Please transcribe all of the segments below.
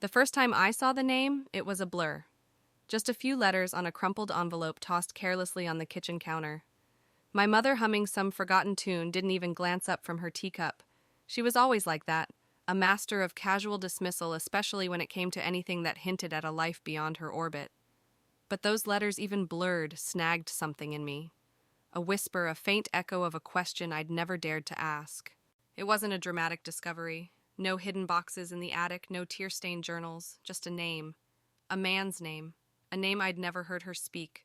The first time I saw the name, it was a blur. Just a few letters on a crumpled envelope tossed carelessly on the kitchen counter. My mother, humming some forgotten tune, didn't even glance up from her teacup. She was always like that, a master of casual dismissal, especially when it came to anything that hinted at a life beyond her orbit. But those letters, even blurred, snagged something in me. A whisper, a faint echo of a question I'd never dared to ask. It wasn't a dramatic discovery. No hidden boxes in the attic, no tear-stained journals, just a name. A man's name. A name I'd never heard her speak.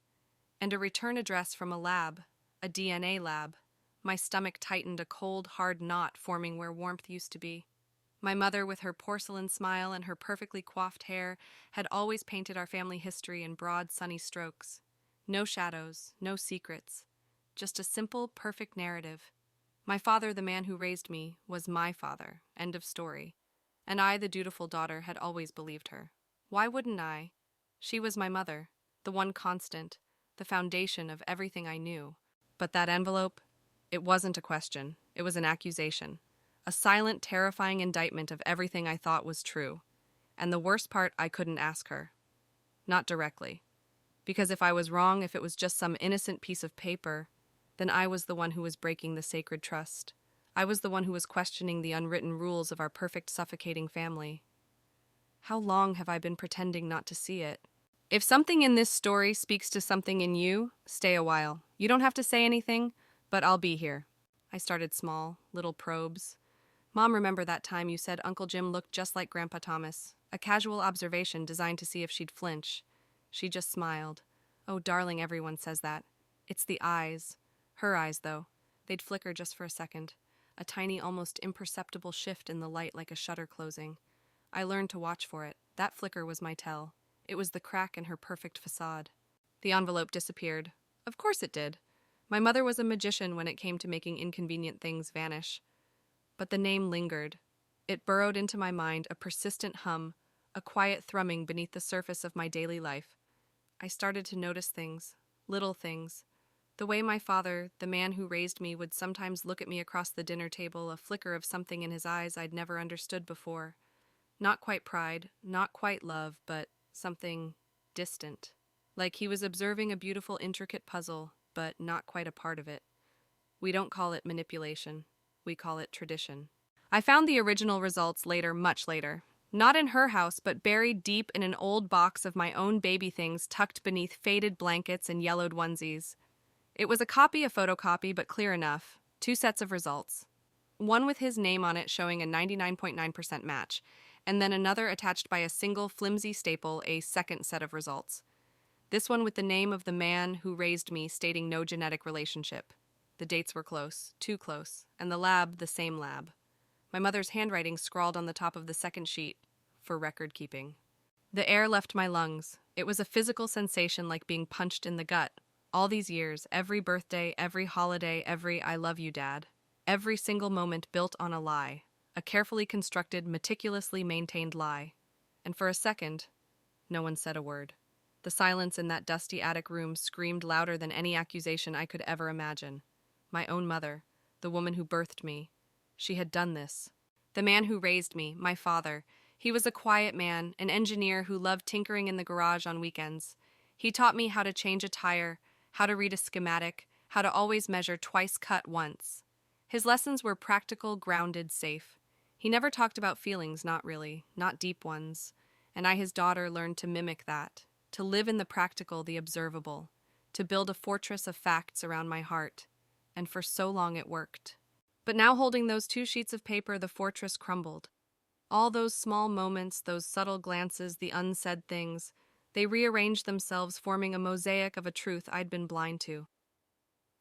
And a return address from a lab. A DNA lab. My stomach tightened, a cold, hard knot forming where warmth used to be. My mother, with her porcelain smile and her perfectly coiffed hair, had always painted our family history in broad, sunny strokes. No shadows, no secrets. Just a simple, perfect narrative. My father, the man who raised me, was my father. End of story. And I, the dutiful daughter, had always believed her. Why wouldn't I? She was my mother, the one constant, the foundation of everything I knew. But that envelope, it wasn't a question. It was an accusation. A silent, terrifying indictment of everything I thought was true. And the worst part, I couldn't ask her. Not directly. Because if I was wrong, if it was just some innocent piece of paper, then I was the one who was breaking the sacred trust. I was the one who was questioning the unwritten rules of our perfect, suffocating family. How long have I been pretending not to see it? If something in this story speaks to something in you, stay a while. You don't have to say anything, but I'll be here. I started small, little probes. Mom, remember that time you said Uncle Jim looked just like Grandpa Thomas? A casual observation designed to see if she'd flinch. She just smiled. Oh, darling, everyone says that. It's the eyes. Her eyes, though. They'd flicker just for a second. A tiny, almost imperceptible shift in the light like a shutter closing. I learned to watch for it. That flicker was my tell. It was the crack in her perfect facade. The envelope disappeared. Of course it did. My mother was a magician when it came to making inconvenient things vanish. But the name lingered. It burrowed into my mind, a persistent hum, a quiet thrumming beneath the surface of my daily life. I started to notice things, little things. The way my father, the man who raised me, would sometimes look at me across the dinner table, a flicker of something in his eyes I'd never understood before. Not quite pride, not quite love, but something distant. Like he was observing a beautiful, intricate puzzle, but not quite a part of it. We don't call it manipulation. We call it tradition. I found the original results later, much later. Not in her house, but buried deep in an old box of my own baby things tucked beneath faded blankets and yellowed onesies. It was a copy, a photocopy, but clear enough. 2 sets of results. One with his name on it showing a 99.9% match, and then another attached by a single flimsy staple, a second set of results. This one with the name of the man who raised me stating no genetic relationship. The dates were close, too close, and the lab the same lab. My mother's handwriting scrawled on the top of the second sheet, for record keeping. The air left my lungs. It was a physical sensation like being punched in the gut. All these years, every birthday, every holiday, every I love you, Dad. Every single moment built on a lie. A carefully constructed, meticulously maintained lie. And for a second, no one said a word. The silence in that dusty attic room screamed louder than any accusation I could ever imagine. My own mother, the woman who birthed me. She had done this. The man who raised me, my father. He was a quiet man, an engineer who loved tinkering in the garage on weekends. He taught me how to change a tire, how to read a schematic, how to always measure twice cut once. His lessons were practical, grounded, safe. He never talked about feelings, not really, not deep ones. And I, his daughter, learned to mimic that, to live in the practical, the observable, to build a fortress of facts around my heart. And for so long it worked. But now, holding those 2 sheets of paper, the fortress crumbled. All those small moments, those subtle glances, the unsaid things, they rearranged themselves, forming a mosaic of a truth I'd been blind to.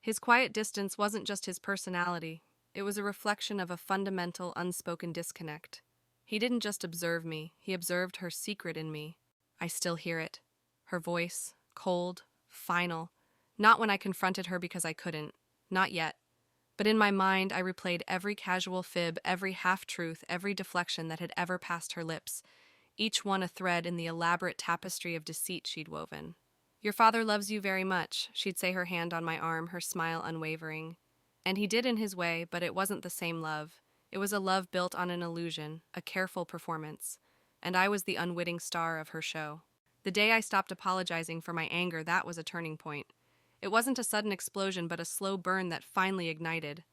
His quiet distance wasn't just his personality. It was a reflection of a fundamental, unspoken disconnect. He didn't just observe me, he observed her secret in me. I still hear it. Her voice, cold, final. Not when I confronted her because I couldn't. Not yet. But in my mind, I replayed every casual fib, every half-truth, every deflection that had ever passed her lips, each one a thread in the elaborate tapestry of deceit she'd woven. Your father loves you very much, she'd say, her hand on my arm, her smile unwavering. And he did in his way, but it wasn't the same love. It was a love built on an illusion, a careful performance. and I was the unwitting star of her show. The day I stopped apologizing for my anger, that was a turning point. It wasn't a sudden explosion, but a slow burn that finally ignited.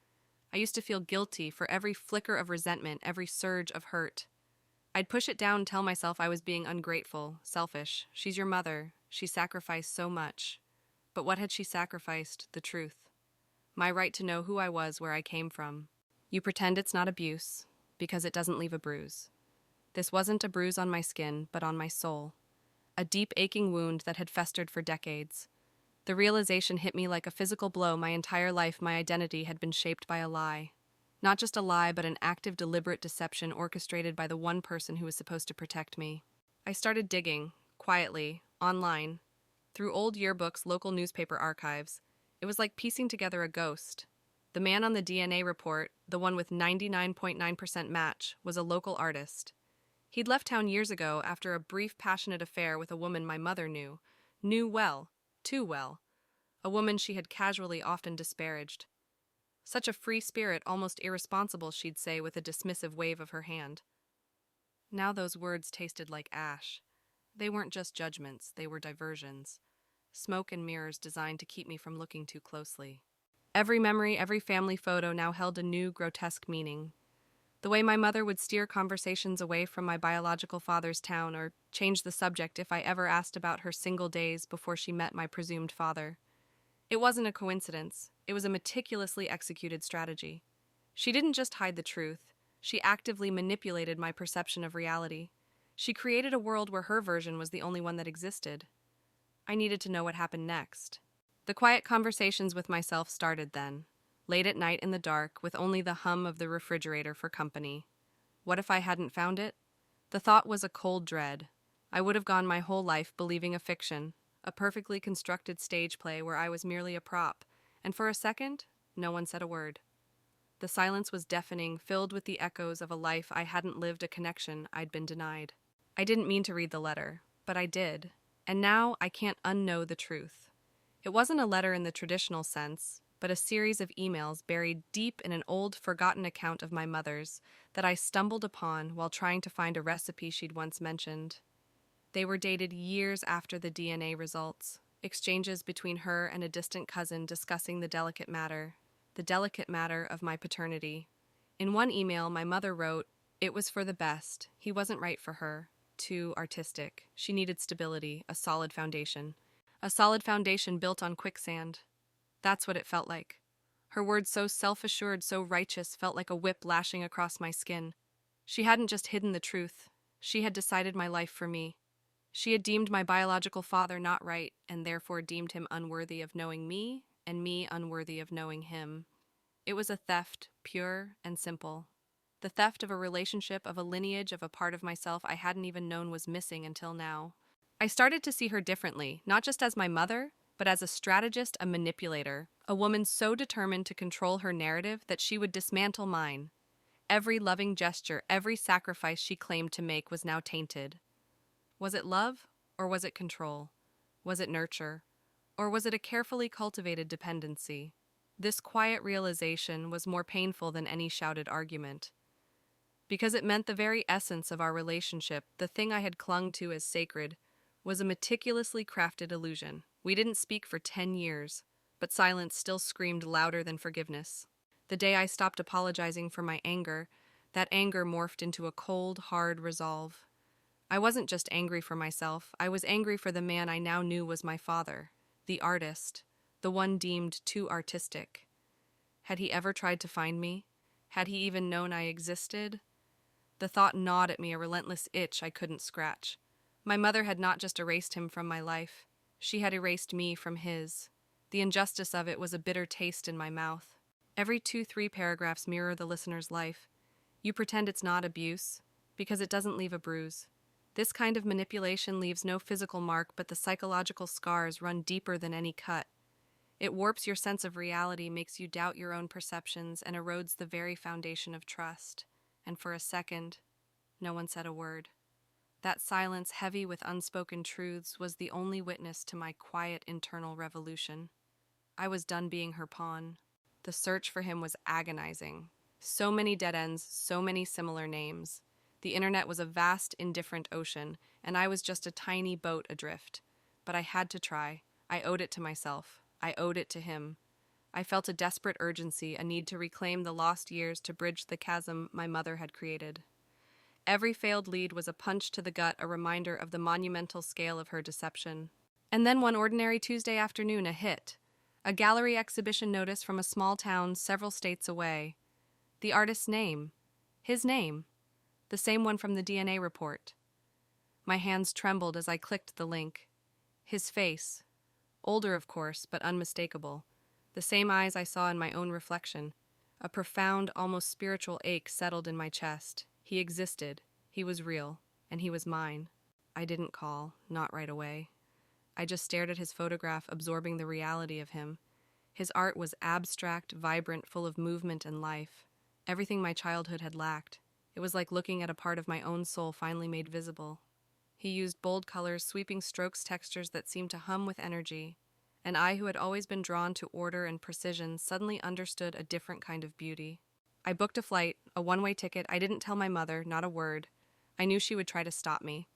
I used to feel guilty for every flicker of resentment, every surge of hurt. I'd push it down and tell myself I was being ungrateful, selfish. She's your mother. She sacrificed so much. But what had she sacrificed? The truth. My right to know who I was, where I came from. You pretend it's not abuse, because it doesn't leave a bruise. This wasn't a bruise on my skin, but on my soul. A deep aching wound that had festered for decades. The realization hit me like a physical blow. My entire life, my identity had been shaped by a lie. Not just a lie, but an active, deliberate deception orchestrated by the one person who was supposed to protect me. I started digging, quietly, online, through old yearbooks, local newspaper archives. It was like piecing together a ghost. The man on the DNA report, the one with 99.9% match, was a local artist. He'd left town years ago after a brief, passionate affair with a woman my mother knew well, too well, a woman she had casually often disparaged. Such a free spirit, almost irresponsible, she'd say with a dismissive wave of her hand. Now those words tasted like ash. They weren't just judgments, they were diversions. Smoke and mirrors designed to keep me from looking too closely. Every memory, every family photo now held a new, grotesque meaning. The way my mother would steer conversations away from my biological father's town or change the subject if I ever asked about her single days before she met my presumed father. It wasn't a coincidence. It was a meticulously executed strategy. She didn't just hide the truth. She actively manipulated my perception of reality. She created a world where her version was the only one that existed. I needed to know what happened next. The quiet conversations with myself started then, late at night in the dark, with only the hum of the refrigerator for company. What if I hadn't found it? The thought was a cold dread. I would have gone my whole life believing a fiction, a perfectly constructed stage play where I was merely a prop, and for a second, no one said a word. The silence was deafening, filled with the echoes of a life I hadn't lived, a connection I'd been denied. I didn't mean to read the letter, but I did, and now I can't unknow the truth. It wasn't a letter in the traditional sense, but a series of emails buried deep in an old, forgotten account of my mother's that I stumbled upon while trying to find a recipe she'd once mentioned. They were dated years after the DNA results, exchanges between her and a distant cousin discussing the delicate matter of my paternity. In one email, my mother wrote, "It was for the best. He wasn't right for her. Too artistic. She needed stability, a solid foundation. A solid foundation built on quicksand." That's what it felt like. Her words, so self-assured, so righteous, felt like a whip lashing across my skin. She hadn't just hidden the truth. She had decided my life for me. She had deemed my biological father not right, and therefore deemed him unworthy of knowing me, and me unworthy of knowing him. It was a theft, pure and simple. The theft of a relationship, of a lineage, of a part of myself I hadn't even known was missing until now. I started to see her differently, not just as my mother, but as a strategist, a manipulator, a woman so determined to control her narrative that she would dismantle mine. Every loving gesture, every sacrifice she claimed to make was now tainted. Was it love, or was it control? Was it nurture, or was it a carefully cultivated dependency? This quiet realization was more painful than any shouted argument, because it meant the very essence of our relationship, the thing I had clung to as sacred, was a meticulously crafted illusion. We didn't speak for 10 years, but silence still screamed louder than forgiveness. The day I stopped apologizing for my anger, that anger morphed into a cold, hard resolve. I wasn't just angry for myself, I was angry for the man I now knew was my father, the artist, the one deemed too artistic. Had he ever tried to find me? Had he even known I existed? The thought gnawed at me, a relentless itch I couldn't scratch. My mother had not just erased him from my life, she had erased me from his. The injustice of it was a bitter taste in my mouth. Every 2-3 paragraphs mirror the listener's life. You pretend it's not abuse, because it doesn't leave a bruise. This kind of manipulation leaves no physical mark, but the psychological scars run deeper than any cut. It warps your sense of reality, makes you doubt your own perceptions, and erodes the very foundation of trust. And for a second, no one said a word. That silence, heavy with unspoken truths, was the only witness to my quiet internal revolution. I was done being her pawn. The search for him was agonizing. So many dead ends, so many similar names. The internet was a vast, indifferent ocean, and I was just a tiny boat adrift. But I had to try. I owed it to myself. I owed it to him. I felt a desperate urgency, a need to reclaim the lost years to bridge the chasm my mother had created. Every failed lead was a punch to the gut, a reminder of the monumental scale of her deception. And then one ordinary Tuesday afternoon, a hit. A gallery exhibition notice from a small town several states away. The artist's name. His name. The same one from the DNA report. My hands trembled as I clicked the link. His face. Older, of course, but unmistakable. The same eyes I saw in my own reflection. A profound, almost spiritual ache settled in my chest. He existed. He was real. And he was mine. I didn't call, not right away. I just stared at his photograph, absorbing the reality of him. His art was abstract, vibrant, full of movement and life. Everything my childhood had lacked. It was like looking at a part of my own soul finally made visible. He used bold colors, sweeping strokes, textures that seemed to hum with energy. And I, who had always been drawn to order and precision, suddenly understood a different kind of beauty. I booked a flight, a one-way ticket. I didn't tell my mother, not a word. I knew she would try to stop me.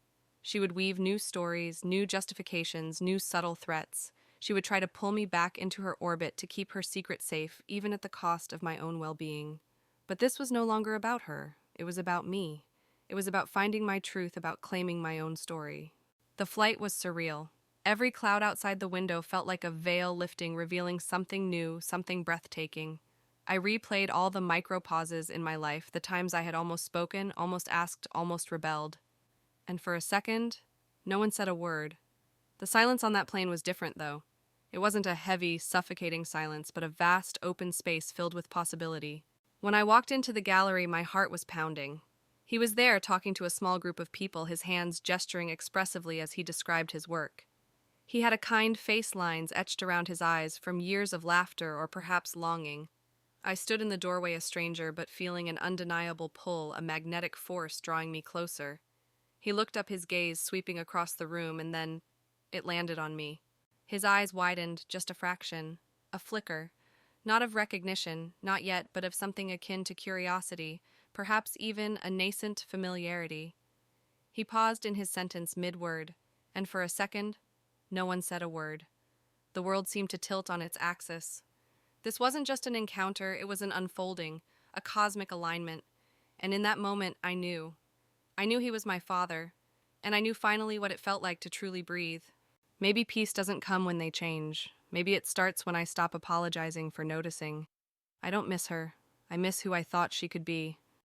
She would weave new stories, new justifications, new subtle threats. She would try to pull me back into her orbit to keep her secret safe, even at the cost of my own well-being. But this was no longer about her. It was about me. It was about finding my truth, about claiming my own story. The flight was surreal. Every cloud outside the window felt like a veil lifting, revealing something new, something breathtaking. I replayed all the micro-pauses in my life, the times I had almost spoken, almost asked, almost rebelled. And for a second, no one said a word. The silence on that plane was different, though. It wasn't a heavy, suffocating silence, but a vast, open space filled with possibility. When I walked into the gallery, my heart was pounding. He was there, talking to a small group of people, his hands gesturing expressively as he described his work. He had a kind face lines etched around his eyes from years of laughter or perhaps longing. I stood in the doorway, a stranger, but feeling an undeniable pull, a magnetic force drawing me closer. He looked up, his gaze sweeping across the room, and then it landed on me. His eyes widened just a fraction, a flicker, not of recognition, not yet, but of something akin to curiosity, perhaps even a nascent familiarity. He paused in his sentence mid-word, and for a second, no one said a word. The world seemed to tilt on its axis. This wasn't just an encounter, it was an unfolding, a cosmic alignment, and in that moment I knew. I knew he was my father, and I knew finally what it felt like to truly breathe. Maybe peace doesn't come when they change. Maybe it starts when I stop apologizing for noticing. I don't miss her. I miss who I thought she could be.